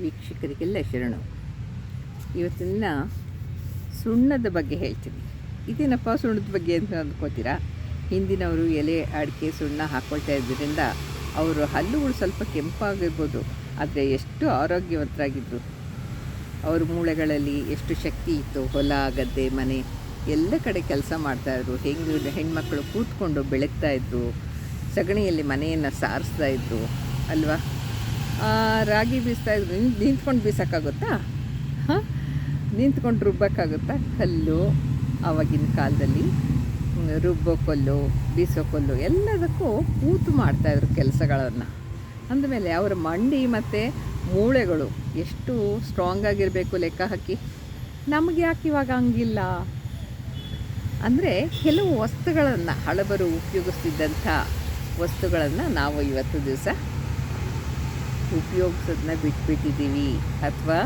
ವೀಕ್ಷಕರಿಗೆಲ್ಲ ಶರಣು. ಇವತ್ತಿನ ಸುಣ್ಣದ ಬಗ್ಗೆ ಹೇಳ್ತೀನಿ. ಇದೇನಪ್ಪ ಸುಣ್ಣದ ಬಗ್ಗೆ ಅಂತ ಅಂದ್ಕೋತೀರಾ? ಹಿಂದಿನವರು ಎಲೆ ಅಡಿಕೆ ಸುಣ್ಣ ಹಾಕ್ಕೊಳ್ತಾ ಇದ್ದರಿಂದ ಅವರು ಹಲ್ಲುಗಳು ಸ್ವಲ್ಪ ಕೆಂಪಾಗಿರ್ಬೋದು, ಆದರೆ ಎಷ್ಟು ಆರೋಗ್ಯವಂತರಾಗಿದ್ದರು. ಅವ್ರ ಮೂಳೆಗಳಲ್ಲಿ ಎಷ್ಟು ಶಕ್ತಿ ಇತ್ತು. ಹೊಲ ಗದ್ದೆ ಮನೆ ಎಲ್ಲ ಕಡೆ ಕೆಲಸ ಮಾಡ್ತಾಯಿದ್ರು. ಹೆಣ್ಮಕ್ಳು ಕೂತ್ಕೊಂಡು ಬೆಳಗ್ತಾಯಿದ್ರು, ಸಗಣಿಯಲ್ಲಿ ಮನೆಯನ್ನು ಸಾರಿಸ್ತಾಯಿದ್ರು ಅಲ್ವಾ. ರಾಗಿ ಬೀಸ್ತಾಯಿದ್ರು. ನಿಂತ್ಕೊಂಡು ಬೀಸೋಕ್ಕಾಗುತ್ತಾ? ನಿಂತ್ಕೊಂಡು ರುಬ್ಬೋಕ್ಕಾಗುತ್ತಾ? ಕಲ್ಲು ಆವಾಗಿನ ಕಾಲದಲ್ಲಿ ರುಬ್ಬೋ ಕಲ್ಲು, ಬೀಸೋ ಕಲ್ಲು ಎಲ್ಲದಕ್ಕೂ ಕೂತು ಮಾಡ್ತಾಯಿದ್ರು ಕೆಲಸಗಳನ್ನು. ಅಂದಮೇಲೆ ಅವರ ಮಂಡಿ ಮತ್ತು ಮೂಳೆಗಳು ಎಷ್ಟು ಸ್ಟ್ರಾಂಗ್ ಆಗಿರಬೇಕು ಲೆಕ್ಕ ಹಾಕಿ. ನಮಗೆ ಯಾಕೆ ಇವಾಗ ಹಂಗಿಲ್ಲ ಅಂದರೆ, ಕೆಲವು ವಸ್ತುಗಳನ್ನು ಹಳಬರು ಉಪಯೋಗಿಸ್ತಿದ್ದಂಥ ವಸ್ತುಗಳನ್ನು ನಾವು ಇವತ್ತು ದಿವಸ ಉಪಯೋಗಿಸೋದನ್ನ ಬಿಟ್ಬಿಟ್ಟಿದ್ದೀವಿ, ಅಥವಾ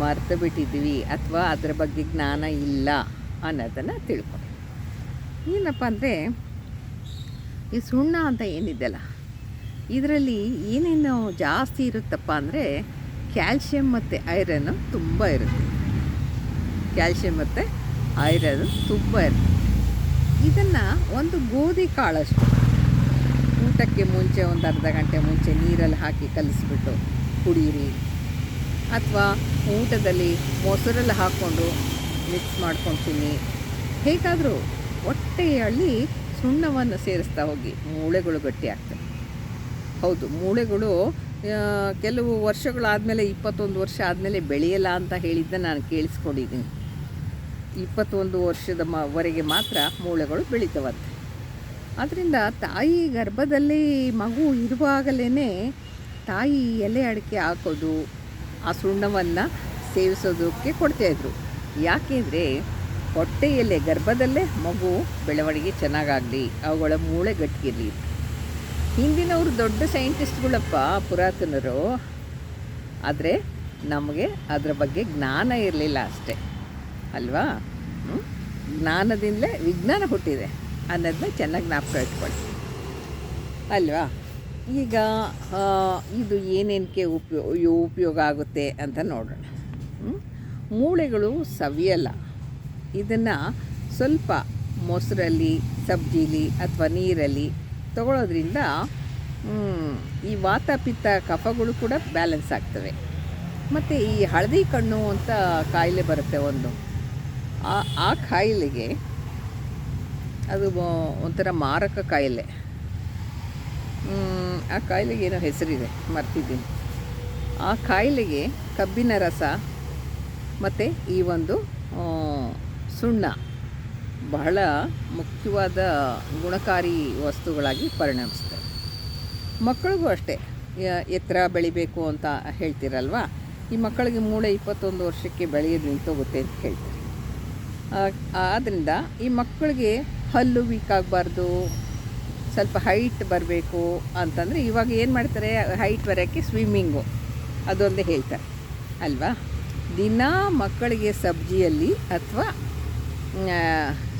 ಮರೆತು ಬಿಟ್ಟಿದ್ದೀವಿ, ಅಥವಾ ಅದರ ಬಗ್ಗೆ ಜ್ಞಾನ ಇಲ್ಲ ಅನ್ನೋದನ್ನು ತಿಳ್ಕೊಂಡು. ಏನಪ್ಪ ಅಂದರೆ, ಈ ಸುಣ್ಣ ಅಂತ ಏನಿದೆಯಲ್ಲ, ಇದರಲ್ಲಿ ಏನೇನು ಜಾಸ್ತಿ ಇರುತ್ತಪ್ಪ ಅಂದರೆ ಕ್ಯಾಲ್ಶಿಯಂ ಮತ್ತು ಐರನ್ನು ತುಂಬ ಇರುತ್ತೆ. ಕ್ಯಾಲ್ಶಿಯಂ ಮತ್ತು ಐರನ್ ತುಂಬ ಇರುತ್ತೆ. ಇದನ್ನು ಒಂದು ಗೋಧಿ ಕಾಳಷ್ಟು ಊಟಕ್ಕೆ ಮುಂಚೆ ಒಂದು ಅರ್ಧ ಗಂಟೆ ಮುಂಚೆ ನೀರಲ್ಲಿ ಹಾಕಿ ಕಲಿಸ್ಬಿಟ್ಟು ಕುಡೀರಿ, ಅಥವಾ ಊಟದಲ್ಲಿ ಮೊಸರಲ್ಲಿ ಹಾಕ್ಕೊಂಡು ಮಿಕ್ಸ್ ಮಾಡ್ಕೊಂಡು ತಿನ್ನಿ. ಹೇಗಾದರೂ ಹೊಟ್ಟೆಯಲ್ಲಿ ಸುಣ್ಣವನ್ನು ಸೇರಿಸ್ತಾ ಹೋಗಿ, ಮೂಳೆಗಳು ಗಟ್ಟಿ ಆಗ್ತವೆ. ಹೌದು, ಮೂಳೆಗಳು ಕೆಲವು ವರ್ಷಗಳಾದಮೇಲೆ 21 ವರ್ಷ ಆದಮೇಲೆ ಬೆಳೆಯಲ್ಲ ಅಂತ ಹೇಳಿದ್ದ ನಾನು ಕೇಳಿಸ್ಕೊಂಡಿದ್ದೀನಿ. 21 ವರ್ಷದ ವರೆಗೆ ಮಾತ್ರ ಮೂಳೆಗಳು ಬೆಳೀತವಂತೆ. ಆದ್ದರಿಂದ ತಾಯಿ ಗರ್ಭದಲ್ಲಿ ಮಗು ಇರುವಾಗಲೇ ತಾಯಿ ಎಲೆ ಅಡಿಕೆ ಹಾಕೋದು, ಆ ಸುಣ್ಣವನ್ನು ಸೇವಿಸೋದಕ್ಕೆ ಕೊಡ್ತಾಯಿದ್ರು. ಯಾಕೆಂದರೆ ಹೊಟ್ಟೆಯಲ್ಲೇ ಗರ್ಭದಲ್ಲೇ ಮಗು ಬೆಳವಣಿಗೆ ಚೆನ್ನಾಗಾಗಲಿ, ಅವುಗಳ ಮೂಳೆ ಗಟ್ಟಿಗಿರಲಿ. ಹಿಂದಿನವರು ದೊಡ್ಡ ಸೈಂಟಿಸ್ಟ್ಗಳಪ್ಪ, ಪುರಾತನರು. ಆದರೆ ನಮಗೆ ಅದರ ಬಗ್ಗೆ ಜ್ಞಾನ ಇರಲಿಲ್ಲ ಅಷ್ಟೇ ಅಲ್ವಾ. ಜ್ಞಾನದಿಂದಲೇ ವಿಜ್ಞಾನ ಹುಟ್ಟಿದೆ ಅನ್ನೋದನ್ನ ಚೆನ್ನಾಗಿ ಜ್ಞಾಪಕ ಇಟ್ಕೊಳ್ಳಿ ಅಲ್ವಾ. ಈಗ ಇದು ಏನೇನಕ್ಕೆ ಉಪಯೋಗ ಆಗುತ್ತೆ ಅಂತ ನೋಡೋಣ. ಮೂಳೆಗಳು ಸವಿಯಲ್ಲ. ಇದನ್ನು ಸ್ವಲ್ಪ ಮೊಸರಲ್ಲಿ, ಸಬ್ಜಿಲಿ ಅಥವಾ ನೀರಲ್ಲಿ ತಗೊಳ್ಳೋದ್ರಿಂದ ಈ ವಾತ ಪಿತ್ತ ಕಫಗಳು ಕೂಡ ಬ್ಯಾಲೆನ್ಸ್ ಆಗ್ತವೆ. ಮತ್ತು ಈ ಹಳದಿ ಕಣ್ಣು ಅಂತ ಕಾಯಿಲೆ ಬರುತ್ತೆ ಒಂದು, ಆ ಕಾಯಿಲೆಗೆ ಅದು ಒಂಥರ ಮಾರಕ ಕಾಯಿಲೆ. ಆ ಕಾಯಿಲೆಗೆ ಏನೋ ಹೆಸರಿದೆ, ಮರ್ತಿದ್ದೀನಿ. ಆ ಕಾಯಿಲೆಗೆ ಕಬ್ಬಿನ ರಸ ಮತ್ತು ಈ ಒಂದು ಸುಣ್ಣ ಬಹಳ ಮುಖ್ಯವಾದ ಗುಣಕಾರಿ ವಸ್ತುಗಳಾಗಿ ಪರಿಣಮಿಸ್ತವೆ. ಮಕ್ಕಳಿಗೂ ಅಷ್ಟೇ, ಎತ್ತರ ಬೆಳಿಬೇಕು ಅಂತ ಹೇಳ್ತೀರಲ್ವ, ಈ ಮಕ್ಕಳಿಗೆ ಮೂಳೆ 21 ವರ್ಷಕ್ಕೆ ಬೆಳೆಯೋದು ನಿಂತೋಗುತ್ತೆ ಅಂತ ಹೇಳ್ತಾರೆ. ಆದ್ದರಿಂದ ಈ ಮಕ್ಕಳಿಗೆ ಹಲ್ಲು ವೀಕ್ ಆಗಬಾರ್ದು, ಸ್ವಲ್ಪ ಹೈಟ್ ಬರಬೇಕು ಅಂತಂದರೆ ಇವಾಗ ಏನು ಮಾಡ್ತಾರೆ, ಹೈಟ್ ಬರೋಕ್ಕೆ ಸ್ವಿಮ್ಮಿಂಗು ಅದೊಂದೇ ಹೇಳ್ತಾರೆ ಅಲ್ವಾ. ದಿನ ಮಕ್ಕಳಿಗೆ ಸಬ್ಜಿಯಲ್ಲಿ ಅಥವಾ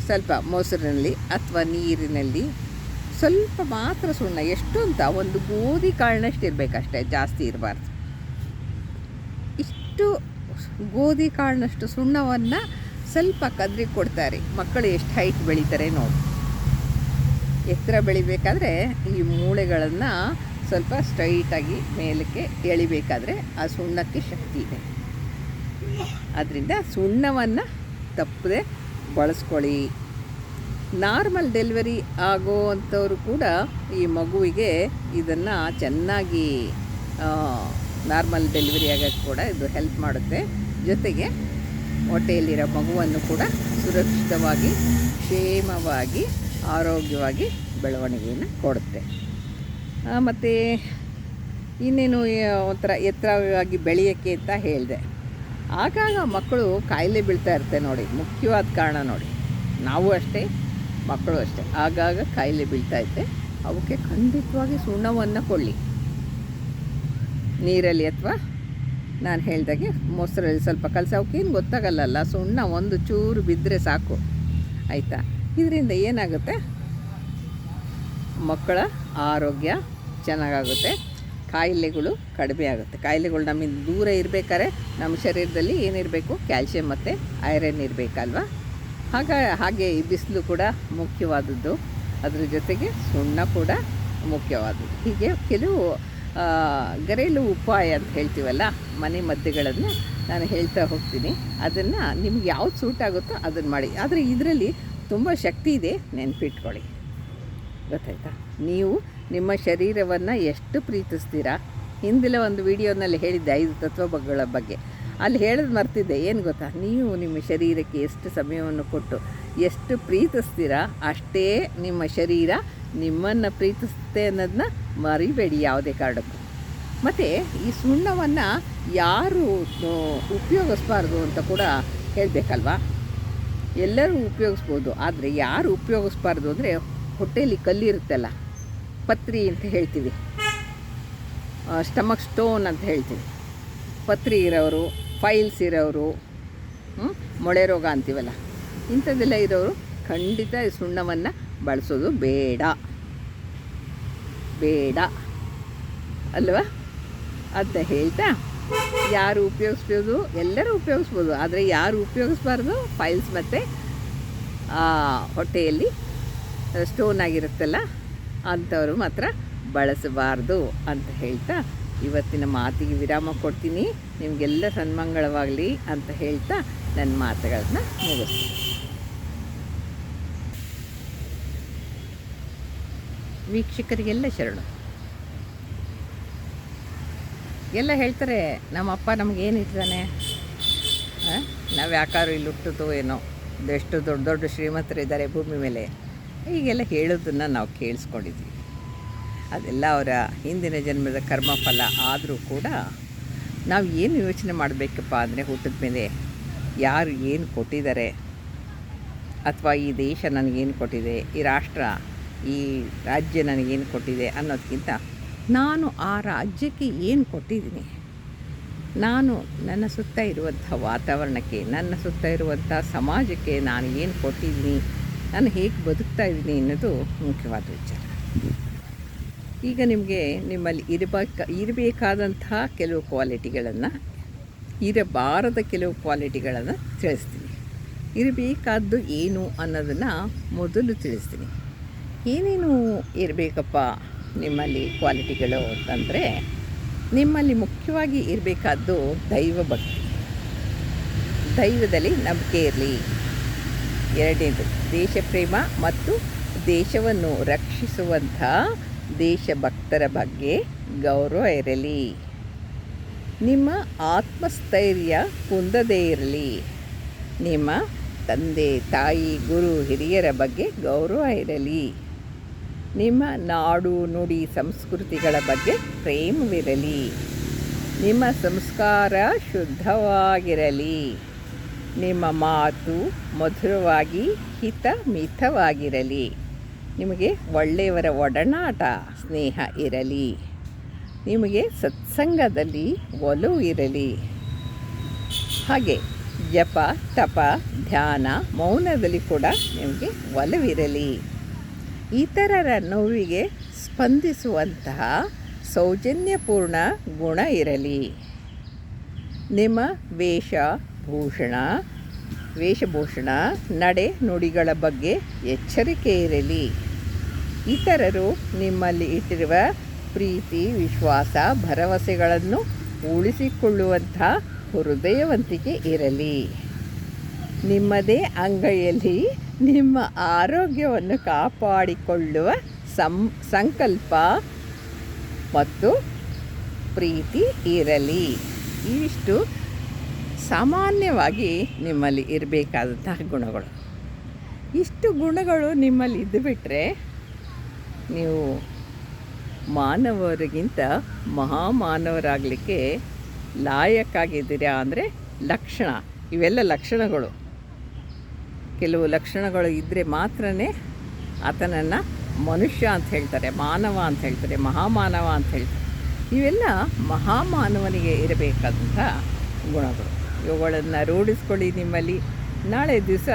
ಸ್ವಲ್ಪ ಮೊಸರಿನಲ್ಲಿ ಅಥವಾ ನೀರಿನಲ್ಲಿ ಸ್ವಲ್ಪ ಮಾತ್ರ ಸುಣ್ಣ, ಎಷ್ಟು ಅಂತ ಒಂದು ಗೋಧಿ ಕಾಳಿನಷ್ಟು ಇರಬೇಕಷ್ಟೇ, ಜಾಸ್ತಿ ಇರಬಾರ್ದು. ಇಷ್ಟು ಗೋಧಿ ಕಾಳಿನಷ್ಟು ಸುಣ್ಣವನ್ನು ಸ್ವಲ್ಪ ಕದ್ರಿ ಕೊಡ್ತಾರೆ. ಮಕ್ಕಳು ಎಷ್ಟು ಹೈಟ್ ಬೆಳೀತಾರೆ ನೋಡಿ. ಎತ್ತರ ಬೆಳಿಬೇಕಾದ್ರೆ ಈ ಮೂಳೆಗಳನ್ನು ಸ್ವಲ್ಪ ಸ್ಟ್ರೈಟಾಗಿ ಮೇಲಕ್ಕೆ ಎಳಿಬೇಕಾದ್ರೆ ಆ ಸುಣ್ಣಕ್ಕೆ ಶಕ್ತಿ ಇದೆ. ಆದ್ದರಿಂದ ಸುಣ್ಣವನ್ನು ತಪ್ಪದೆ ಬಳಸ್ಕೊಳ್ಳಿ. ನಾರ್ಮಲ್ ಡೆಲಿವರಿ ಆಗೋವಂಥವರು ಕೂಡ ಈ ಮಗುವಿಗೆ ಇದನ್ನು ಚೆನ್ನಾಗಿ ನಾರ್ಮಲ್ ಡೆಲಿವರಿ ಆಗೋಕ್ಕೆ ಕೂಡ ಇದು ಹೆಲ್ಪ್ ಮಾಡುತ್ತೆ. ಜೊತೆಗೆ ಹೊಟ್ಟೆಯಲ್ಲಿರೋ ಮಗುವನ್ನು ಕೂಡ ಸುರಕ್ಷಿತವಾಗಿ, ಕ್ಷೇಮವಾಗಿ, ಆರೋಗ್ಯವಾಗಿ ಬೆಳವಣಿಗೆಯನ್ನು ಕೊಡುತ್ತೆ. ಮತ್ತು ಇನ್ನೇನು ಒಂಥರ ಎತ್ತರವಾಗಿ ಬೆಳೆಯೋಕ್ಕೆ ಅಂತ ಹೇಳಿದೆ. ಆಗಾಗ ಮಕ್ಕಳು ಕಾಯಿಲೆ ಬೀಳ್ತಾ ಇರುತ್ತೆ ನೋಡಿ, ಮುಖ್ಯವಾದ ಕಾರಣ ನೋಡಿ. ನಾವು ಅಷ್ಟೇ, ಮಕ್ಕಳು ಅಷ್ಟೇ, ಆಗಾಗ ಕಾಯಿಲೆ ಬೀಳ್ತಾ ಇದ್ದೆ. ಅವಕ್ಕೆ ಖಂಡಿತವಾಗಿ ಸುಣ್ಣವನ್ನು ಕೊಡಲಿ, ನೀರಲ್ಲಿ ಅಥವಾ ನಾನು ಹೇಳ್ದಾಗೆ ಮೊಸರಲ್ಲಿ ಸ್ವಲ್ಪ ಕಲಸಿ. ಅವಕ್ಕೇನು ಗೊತ್ತಾಗಲ್ಲ, ಸುಣ್ಣ ಒಂದು ಚೂರು ಬಿದ್ದರೆ ಸಾಕು ಆಯಿತಾ. ಇದರಿಂದ ಏನಾಗುತ್ತೆ, ಮಕ್ಕಳ ಆರೋಗ್ಯ ಚೆನ್ನಾಗಾಗುತ್ತೆ. ಕಾಯಿಲೆಗಳು ಕಡಿಮೆ ಆಗುತ್ತೆ. ಕಾಯಿಲೆಗಳು ನಮ್ಮಿಂದ ದೂರ ಇರಬೇಕಾದ್ರೆ ನಮ್ಮ ಶರೀರದಲ್ಲಿ ಏನಿರಬೇಕು, ಕ್ಯಾಲ್ಶಿಯಂ ಮತ್ತು ಐರನ್ ಇರಬೇಕಲ್ವ. ಹಾಗೆ ಈ ಬಿಸಿಲು ಕೂಡ ಮುಖ್ಯವಾದದ್ದು, ಅದ್ರ ಜೊತೆಗೆ ಸುಣ್ಣ ಕೂಡ ಮುಖ್ಯವಾದದ್ದು. ಹೀಗೆ ಕೆಲವು ಗರೇಲು ಉಪಾಯ ಅಂತ ಹೇಳ್ತೀವಲ್ಲ, ಮನೆ ಮದ್ದುಗಳನ್ನು ನಾನು ಹೇಳ್ತಾ ಹೋಗ್ತೀನಿ. ಅದನ್ನು ನಿಮ್ಗೆ ಯಾವ್ದು ಸೂಟ್ ಆಗುತ್ತೋ ಅದನ್ನು ಮಾಡಿ. ಆದರೆ ಇದರಲ್ಲಿ ತುಂಬ ಶಕ್ತಿ ಇದೆ, ನೆನಪಿಟ್ಕೊಳ್ಳಿ. ಗೊತ್ತಾಯ್ತಾ? ನೀವು ನಿಮ್ಮ ಶರೀರವನ್ನು ಎಷ್ಟು ಪ್ರೀತಿಸ್ತೀರಾ. ಹಿಂದಿನ ಒಂದು ವಿಡಿಯೋನಲ್ಲಿ ಹೇಳಿದ್ದೆ 5 ತತ್ವಗಳ ಬಗ್ಗೆ. ಅಲ್ಲಿ ಹೇಳೋದು ಮರ್ತಿದ್ದೆ. ಏನು ಗೊತ್ತಾ, ನೀವು ನಿಮ್ಮ ಶರೀರಕ್ಕೆ ಎಷ್ಟು ಸಮಯವನ್ನು ಕೊಟ್ಟು ಎಷ್ಟು ಪ್ರೀತಿಸ್ತೀರಾ, ಅಷ್ಟೇ ನಿಮ್ಮ ಶರೀರ ನಿಮ್ಮನ್ನು ಪ್ರೀತಿಸುತ್ತೆ ಅನ್ನೋದನ್ನ ಮರಿಬೇಡಿ ಯಾವುದೇ ಕಾರಣಕ್ಕೂ. ಮತ್ತು ಈ ಸುಣ್ಣವನ್ನು ಯಾರು ಉಪಯೋಗಿಸ್ಬಾರ್ದು ಅಂತ ಕೂಡ ಹೇಳಬೇಕಲ್ವ. ಎಲ್ಲರೂ ಉಪಯೋಗಿಸ್ಬೋದು, ಆದರೆ ಯಾರು ಉಪಯೋಗಿಸ್ಬಾರ್ದು ಅಂದರೆ ಹೊಟ್ಟೆಯಲ್ಲಿ ಕಲ್ಲಿರುತ್ತಲ್ಲ, ಪತ್ರಿ ಅಂತ ಹೇಳ್ತೀವಿ, ಸ್ಟಮಕ್ ಸ್ಟೋನ್ ಅಂತ ಹೇಳ್ತೀವಿ. ಪತ್ರಿ ಇರೋರು, ಫೈಲ್ಸ್ ಇರೋರು, ಮೊಳೆ ರೋಗ ಅಂತೀವಲ್ಲ, ಇಂಥದ್ದೆಲ್ಲ ಇರೋರು ಖಂಡಿತ ಈ ಸುಣ್ಣವನ್ನು ಬಳಸೋದು ಬೇಡ ಅಲ್ವಾ ಅಂತ ಹೇಳ್ತಾ, ಯಾರು ಉಪಯೋಗಿಸ್ಬೋದು, ಎಲ್ಲರೂ ಉಪಯೋಗಿಸ್ಬೋದು, ಆದರೆ ಯಾರು ಉಪಯೋಗಿಸ್ಬಾರ್ದು, ಫೈಲ್ಸ್ ಮತ್ತು ಹೊಟ್ಟೆಯಲ್ಲಿ ಸ್ಟೋನ್ ಆಗಿರುತ್ತಲ್ಲ ಅಂಥವರು ಮಾತ್ರ ಬಳಸಬಾರ್ದು ಅಂತ ಹೇಳ್ತಾ ಇವತ್ತಿನ ಮಾತಿಗೆ ವಿರಾಮ ಕೊಡ್ತೀನಿ. ನಿಮಗೆಲ್ಲ ಸನ್ಮಂಗಳವಾಗಲಿ ಅಂತ ಹೇಳ್ತಾ ನನ್ನ ಮಾತುಗಳನ್ನ ಮುಗಿಸ್ತೀನಿ. ವೀಕ್ಷಕರಿಗೆಲ್ಲ ಶರಣು. ಎಲ್ಲ ಹೇಳ್ತಾರೆ, ನಮ್ಮಪ್ಪ ನಮಗೇನಿದ್ದಾನೆ, ನಾವು ಯಾಕಾರು ಇಲ್ಲಿ ಹುಟ್ಟಿತು ಏನೋ, ಎಷ್ಟು ದೊಡ್ಡ ದೊಡ್ಡ ಶ್ರೀಮಂತರಿದ್ದಾರೆ ಭೂಮಿ ಮೇಲೆ, ಹೀಗೆಲ್ಲ ಹೇಳೋದನ್ನು ನಾವು ಕೇಳಿಸ್ಕೊಂಡಿದ್ವಿ. ಅದೆಲ್ಲ ಅವರ ಹಿಂದಿನ ಜನ್ಮದ ಕರ್ಮಫಲ. ಆದರೂ ಕೂಡ ನಾವು ಏನು ಯೋಚನೆ ಮಾಡಬೇಕಪ್ಪ ಅಂದರೆ, ಹುಟ್ಟಿದ ಮೇಲೆ ಯಾರು ಏನು ಕೊಟ್ಟಿದ್ದಾರೆ, ಅಥವಾ ಈ ದೇಶ ನನಗೇನು ಕೊಟ್ಟಿದೆ, ಈ ರಾಷ್ಟ್ರ, ಈ ರಾಜ್ಯ ನನಗೇನು ಕೊಟ್ಟಿದೆ ಅನ್ನೋದಕ್ಕಿಂತ ನಾನು ಆ ರಾಜ್ಯಕ್ಕೆ ಏನು ಕೊಟ್ಟಿದ್ದೀನಿ, ನಾನು ನನ್ನ ಸುತ್ತ ಇರುವಂಥ ವಾತಾವರಣಕ್ಕೆ, ನನ್ನ ಸುತ್ತ ಇರುವಂಥ ಸಮಾಜಕ್ಕೆ ನಾನು ಏನು ಕೊಟ್ಟಿದ್ದೀನಿ, ನಾನು ಹೇಗೆ ಬದುಕ್ತಾ ಇದ್ದೀನಿ ಅನ್ನೋದು ಮುಖ್ಯವಾದ ವಿಚಾರ. ಈಗ ನಿಮಗೆ ನಿಮ್ಮಲ್ಲಿ ಇರಬೇಕಾದಂಥ ಕೆಲವು ಕ್ವಾಲಿಟಿಗಳನ್ನು, ಇರಬಾರದ ಕೆಲವು ಕ್ವಾಲಿಟಿಗಳನ್ನು ತಿಳಿಸ್ತೀನಿ. ಇರಬೇಕಾದ್ದು ಏನು ಅನ್ನೋದನ್ನು ಮೊದಲು ತಿಳಿಸ್ತೀನಿ. ಏನೇನು ಇರಬೇಕಪ್ಪ ನಿಮ್ಮಲ್ಲಿ ಕ್ವಾಲಿಟಿಗಳು ಅಂತಂದರೆ, ನಿಮ್ಮಲ್ಲಿ ಮುಖ್ಯವಾಗಿ ಇರಬೇಕಾದ್ದು ದೈವ ಭಕ್ತಿ, ದೈವದಲ್ಲಿ ನಂಬಿಕೆ ಇರಲಿ. ಎರಡನೇದು ದೇಶ ಪ್ರೇಮ ಮತ್ತು ದೇಶವನ್ನು ರಕ್ಷಿಸುವಂಥ ದೇಶಭಕ್ತರ ಬಗ್ಗೆ ಗೌರವ ಇರಲಿ. ನಿಮ್ಮ ಆತ್ಮಸ್ಥೈರ್ಯ ಕುಂದದೇ ಇರಲಿ. ನಿಮ್ಮ ತಂದೆ ತಾಯಿ ಗುರು ಹಿರಿಯರ ಬಗ್ಗೆ ಗೌರವ ಇರಲಿ. ನಿಮ್ಮ ನಾಡು ನುಡಿ ಸಂಸ್ಕೃತಿಗಳ ಬಗ್ಗೆ ಪ್ರೇಮವಿರಲಿ. ನಿಮ್ಮ ಸಂಸ್ಕಾರ ಶುದ್ಧವಾಗಿರಲಿ. ನಿಮ್ಮ ಮಾತು ಮಧುರವಾಗಿ ಹಿತಮಿತವಾಗಿರಲಿ. ನಿಮಗೆ ಒಳ್ಳೆಯವರ ಒಡನಾಟ ಸ್ನೇಹ ಇರಲಿ. ನಿಮಗೆ ಸತ್ಸಂಗದಲ್ಲಿ ಒಲವು ಇರಲಿ. ಹಾಗೆ ಜಪ ತಪ ಧ್ಯಾನ ಮೌನದಲ್ಲಿ ಕೂಡ ನಿಮಗೆ ಒಲವಿರಲಿ. ಇತರರ ನೋವಿಗೆ ಸ್ಪಂದಿಸುವಂತಹ ಸೌಜನ್ಯಪೂರ್ಣ ಗುಣ ಇರಲಿ. ನಿಮ್ಮ ವೇಷಭೂಷಣ ನಡೆ ನುಡಿಗಳ ಬಗ್ಗೆ ಎಚ್ಚರಿಕೆ ಇರಲಿ. ಇತರರು ನಿಮ್ಮಲ್ಲಿ ಇಟ್ಟಿರುವ ಪ್ರೀತಿ ವಿಶ್ವಾಸ ಭರವಸೆಗಳನ್ನು ಉಳಿಸಿಕೊಳ್ಳುವಂಥ ಹೃದಯವಂತಿಕೆ ಇರಲಿ. ನಿಮ್ಮದೇ ಅಂಗೈಯಲ್ಲಿ ನಿಮ್ಮ ಆರೋಗ್ಯವನ್ನು ಕಾಪಾಡಿಕೊಳ್ಳುವ ಸಂಕಲ್ಪ ಮತ್ತು ಪ್ರೀತಿ ಇರಲಿ. ಇವಿಷ್ಟು ಸಾಮಾನ್ಯವಾಗಿ ನಿಮ್ಮಲ್ಲಿ ಇರಬೇಕಾದಂತಹ ಗುಣಗಳು. ಇಷ್ಟು ಗುಣಗಳು ನಿಮ್ಮಲ್ಲಿ ಇದ್ದುಬಿಟ್ರೆ ನೀವು ಮಾನವರಿಗಿಂತ ಮಹಾಮಾನವರಾಗಲಿಕ್ಕೆ ಲಾಯಕ್ಕಾಗಿದ್ದೀರಾ ಅಂದರೆ ಲಕ್ಷಣ. ಇವೆಲ್ಲ ಲಕ್ಷಣಗಳು. ಕೆಲವು ಲಕ್ಷಣಗಳು ಇದ್ದರೆ ಮಾತ್ರನೇ ಆತನನ್ನು ಮನುಷ್ಯ ಅಂತ ಹೇಳ್ತಾರೆ, ಮಾನವ ಅಂತ ಹೇಳ್ತಾರೆ, ಮಹಾಮಾನವ ಅಂತ ಹೇಳ್ತಾರೆ. ಇವೆಲ್ಲ ಮಹಾಮಾನವನಿಗೆ ಇರಬೇಕಾದಂಥ ಗುಣಗಳು. ಇವುಗಳನ್ನು ರೂಢಿಸ್ಕೊಳ್ಳಿ ನಿಮ್ಮಲ್ಲಿ. ನಾಳೆ ದಿವಸ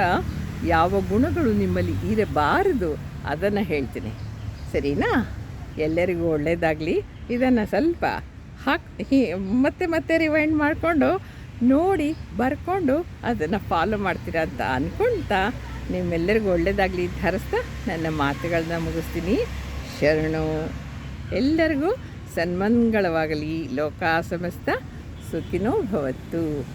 ಯಾವ ಗುಣಗಳು ನಿಮ್ಮಲ್ಲಿ ಇರಬಾರದು ಅದನ್ನು ಹೇಳ್ತೀನಿ, ಸರಿನಾ? ಎಲ್ಲರಿಗೂ ಒಳ್ಳೆಯದಾಗಲಿ. ಇದನ್ನು ಸ್ವಲ್ಪ ಮತ್ತೆ ಮತ್ತೆ ರಿವೈಂಡ್ ಮಾಡಿಕೊಂಡು ನೋಡಿ ಬರ್ಕೊಂಡು ಅದನ್ನು ಫಾಲೋ ಮಾಡ್ತೀರಾ ಅಂತ ಅಂದ್ಕೊಳ್ತಾ ನಿಮ್ಮೆಲ್ಲರಿಗೂ ಒಳ್ಳೆಯದಾಗಲಿ ಅಂತ ಹರಿಸ್ತಾ ನನ್ನ ಮಾತುಗಳನ್ನ ಮುಗಿಸ್ತೀನಿ. ಶರಣು. ಎಲ್ಲರಿಗೂ ಸನ್ಮಂಗಳವಾಗಲಿ. ಲೋಕ ಸಮಸ್ತ ಸುಖಿನೋ ಭವತ್ತು.